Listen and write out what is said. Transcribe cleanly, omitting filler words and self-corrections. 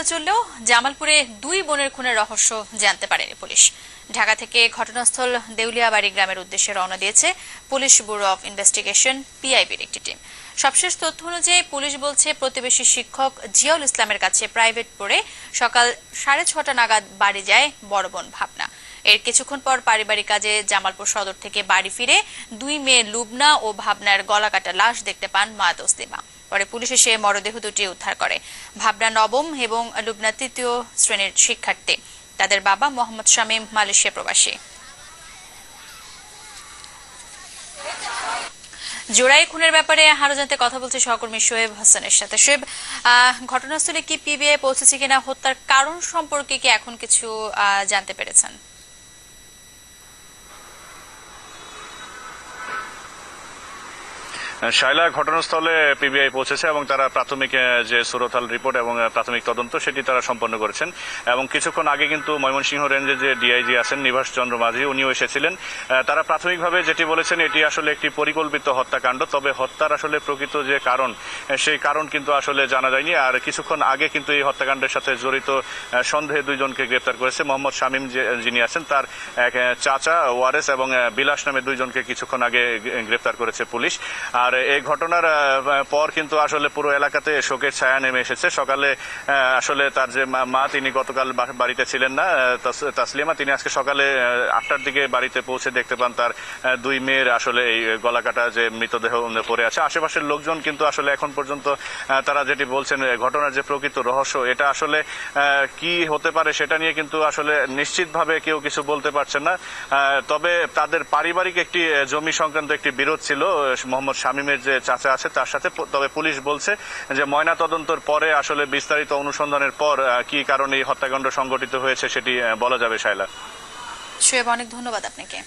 হত্যা চললেও জামালপুরে দুই বোনের খুনের রহস্য জানতে পারেনি পুলিশ। ঢাকা থেকে ঘটনাস্থল দেউলিয়াবাড়ি গ্রামের উদ্দেশ্যে রওনা দিয়েছে পুলিশ ব্যুরো অব ইনভেস্টিগেশন পিআইবির একটি টিম। সবশেষ তথ্য অনুযায়ী পুলিশ বলছে, প্রতিবেশী শিক্ষক জিয়াউল ইসলামের কাছে প্রাইভেট পড়ে সকাল 6:30 নাগাদ বাড়ি যায় বড় বোন ভাবনা। এর কিছুক্ষণ পর পারিবারিক কাজে জামালপুর সদর থেকে বাড়ি ফিরে দুই মেয়ে লুবনা ও ভাবনার গলাকাটা লাশ দেখতে পান মা তসলিমা। পরে পুলিশ এসে মরদেহ দুটি উদ্ধার করে। ভাবনা নবম এবং লুবনা 3য় শ্রেণীর শিক্ষার্থী। তাদের বাবা মোহাম্মদ শামীম মালয়েশিয়া প্রবাসী। জোড়াই খুনের ব্যাপারে আরো জানতে কথা বলছে সহকর্মী শোয়েব হাসানের সাথে। শোয়েব, ঘটনাস্থলে কি পিবিআই পৌঁছেছে কিনা, হত্যার কারণ সম্পর্কে কি এখন কিছু জানতে পেরেছেন? শাইলা, ঘটনাস্থলে পিবিআই পৌঁছেছে এবং তারা প্রাথমিক যে সুরতাল রিপোর্ট এবং প্রাথমিক তদন্ত সেটি তারা সম্পন্ন করেছেন। এবং কিছুক্ষণ আগে কিন্তু ময়মনসিংহ রেঞ্জের যে ডিআইজি আছেন নিবাস চন্দ্র মাঝি, উনিও এসেছিলেন। তারা প্রাথমিকভাবে যেটি বলেছেন, এটি আসলে একটি পরিকল্পিত হত্যাকাণ্ড। তবে হত্যার আসলে প্রকৃত যে কারণ, সেই কারণ কিন্তু আসলে জানা যায়নি। আর কিছুক্ষণ আগে কিন্তু এই হত্যাকাণ্ডের সাথে জড়িত সন্দেহে দুইজনকে গ্রেপ্তার করেছে। মোহাম্মদ শামীম যিনি আছেন, তার এক চাচা ওয়ারেস এবং বিলাস নামে দুইজনকে কিছুক্ষণ আগে গ্রেপ্তার করেছে পুলিশ। আর এই ঘটনার পর কিন্তু আসলে পুরো এলাকাতে শোকের ছায়া নেমে এসেছে। সকালে আসলে তার যে মা, তিনি গতকাল বাড়িতে ছিলেন না, তাসলিমা, তিনি আজকে সকালে 8টার দিকে বাড়িতে পৌঁছে দেখতে পান তার দুই মেয়ের আসলে এই গলাকাটা যে মৃতদেহ পড়ে আছে। আশেপাশের লোকজন কিন্তু আসলে এখন পর্যন্ত তারা যেটি বলছেন, ঘটনার যে প্রকৃত রহস্য এটা আসলে কি হতে পারে সেটা নিয়ে কিন্তু আসলে নিশ্চিতভাবে কেউ কিছু বলতে পারছেন না। তবে তাদের পারিবারিক একটি জমি সংক্রান্ত একটি বিরোধ ছিল মোহাম্মদ শামীমের যে চাচা আছে তার সাথে। তবে পুলিশ বলছে যে ময়না তদন্তর পরে আসলে বিস্তারিত অনুসন্ধানের পর কি কারণে এই হত্যাকাণ্ড সংঘটিত হয়েছে সেটি বলা যাবে। শাইলা, শোয়েব, অনেক ধন্যবাদ আপনাকে।